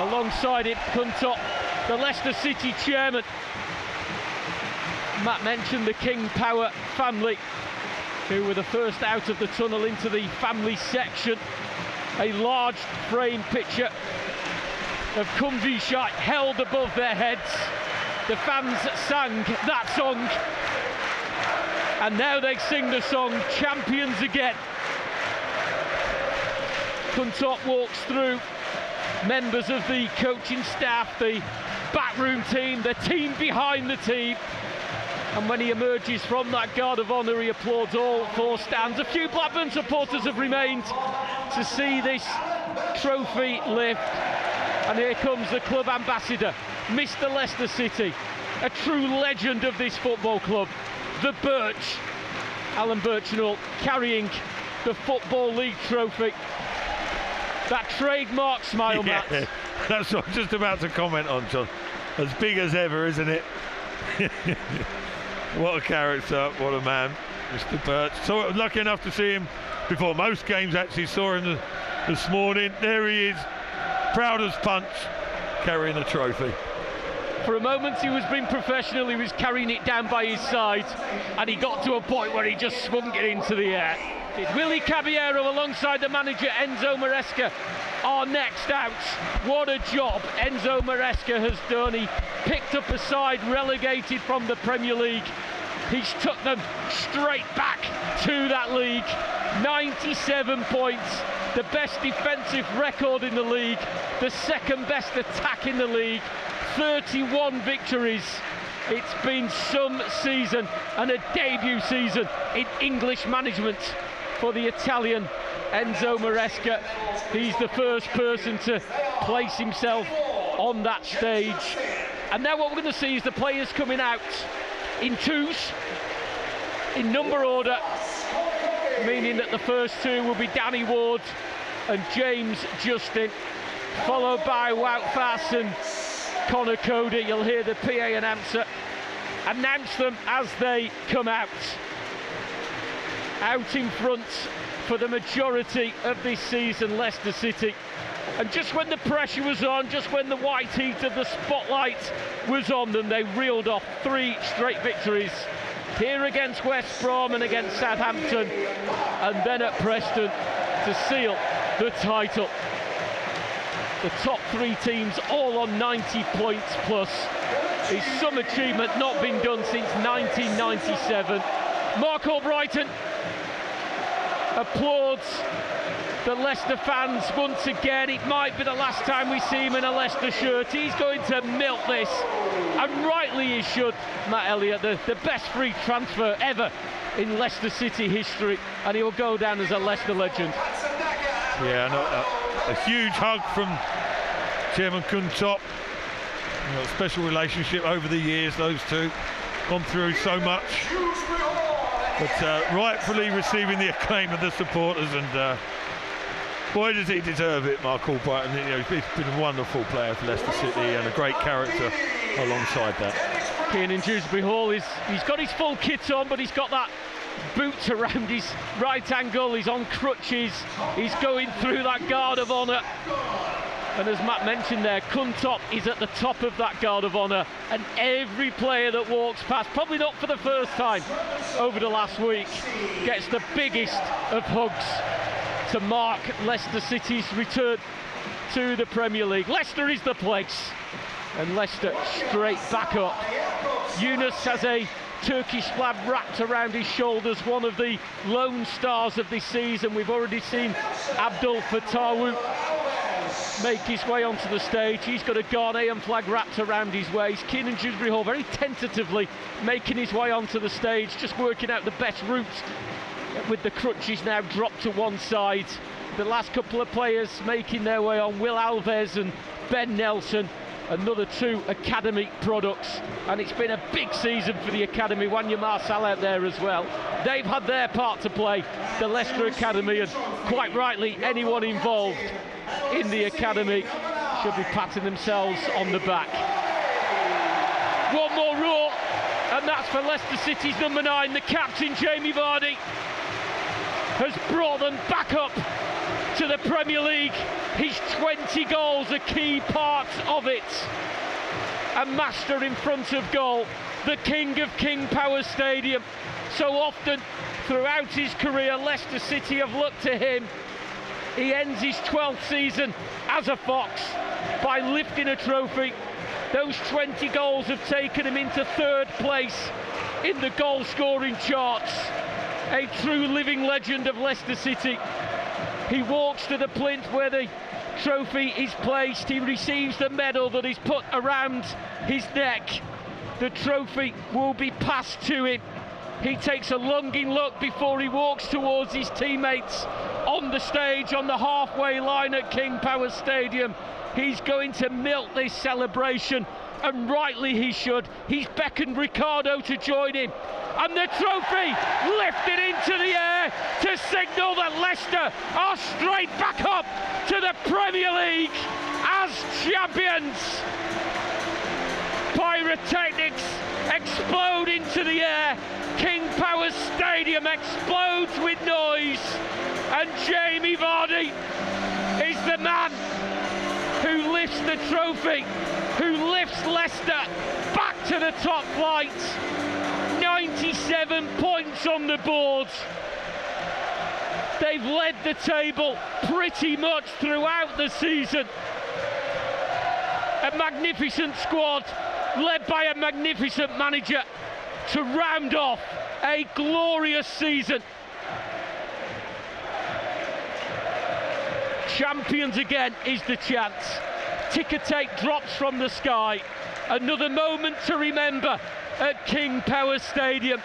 Alongside him, Kuntop, the Leicester City chairman. Matt mentioned the King Power family, who were the first out of the tunnel into the family section. A large frame picture of Cumvishite held above their heads. The fans sang that song, and now they sing the song Champions Again. Kuntop walks through members of the coaching staff, the backroom team, the team behind the team. And when he emerges from that guard of honour, he applauds all four stands. A few Blackburn supporters have remained to see this trophy lift. And here comes the club ambassador, Mr. Leicester City, a true legend of this football club, the Birch, Alan Birchnall, carrying the Football League trophy. That trademark smile, Matt. Yeah, that's what I'm just about to comment on, John. As big as ever, isn't it? What a character, what a man, Mr. Birch. So lucky enough to see him before most games, actually saw him this morning. There he is, proud as punch, carrying the trophy. For a moment he was being professional, he was carrying it down by his side, and he got to a point where he just swung it into the air. Willie Caballero alongside the manager Enzo Maresca are next out. What a job Enzo Maresca has done. He picked up a side relegated from the Premier League. He's took them straight back to that league. 97 points, the best defensive record in the league, the second best attack in the league, 31 victories. It's been some season, and a debut season in English management for the Italian Enzo Maresca. He's the first person to place himself on that stage. And now what we're going to see is the players coming out in twos, in number order, meaning that the first two will be Danny Ward and James Justin, followed by Wout Faes and Connor Cody. You'll hear the PA announcer announce them as they come out. Out in front for the majority of this season, Leicester City. And just when the pressure was on, just when the white heat of the spotlight was on them, they reeled off 3 straight victories. Here against West Brom and against Southampton, and then at Preston to seal the title. The top 3 teams all on 90 points plus. Is some achievement not been done since 1997. Mark Albrighton applauds the Leicester fans once again. It might be the last time we see him in a Leicester shirt. He's going to milk this, and rightly he should. Matt Elliott, the best free transfer ever in Leicester City history, and he will go down as a Leicester legend. Yeah, a huge hug from Chairman Kuntop. A special relationship over the years, those two. Gone through so much. But rightfully receiving the acclaim of the supporters, and boy does he deserve it, Mark Albrighton. You know, he's been a wonderful player for Leicester City and a great character alongside that. Kiernan Dewsbury Hall, he's got his full kit on, but he's got that boot around his right ankle, he's on crutches, he's going through that guard of honour. And as Matt mentioned there, Kuntop is at the top of that guard of honour, and every player that walks past, probably not for the first time over the last week, gets the biggest of hugs to mark Leicester City's return to the Premier League. Leicester is the place, and Leicester straight back up. Yunus has a Turkish flag wrapped around his shoulders, one of the lone stars of this season. We've already seen Abdul Fatawu make his way onto the stage. He's got a Ghanaian flag wrapped around his waist. Kiernan Dewsbury Hall very tentatively making his way onto the stage, just working out the best route with the crutches now dropped to one side. The last couple of players making their way on, Will Alves and Ben Nelson, another 2 academy products, and it's been a big season for the academy. Wanya Marsal out there as well. They've had their part to play, the Leicester Academy, and quite rightly anyone involved in the academy should be patting themselves on the back. One more roar, and that's for Leicester City's number 9, the captain Jamie Vardy has brought them back up to the Premier League. His 20 goals are key parts of it. A master in front of goal, the king of King Power Stadium. So often throughout his career, Leicester City have looked to him. He ends his 12th season as a Fox by lifting a trophy. Those 20 goals have taken him into 3rd place in the goal scoring charts. A true living legend of Leicester City. He walks to the plinth where the trophy is placed. He receives the medal that is put around his neck. The trophy will be passed to him. He takes a longing look before he walks towards his teammates on the stage on the halfway line at King Power Stadium. He's going to milk this celebration, and rightly he should. He's beckoned Ricardo to join him, and the trophy lifted into the air to signal that Leicester are straight back up to the Premier League as champions. Pyrotechnics explode into the air. King Power Stadium explodes with noise, and Jamie Vardy is the man who lifts the trophy, who lifts Leicester back to the top flight. 97 points on the board. They've led the table pretty much throughout the season. A magnificent squad led by a magnificent manager to round off a glorious season. Champions again is the chance. Ticker tape drops from the sky. Another moment to remember at King Power Stadium.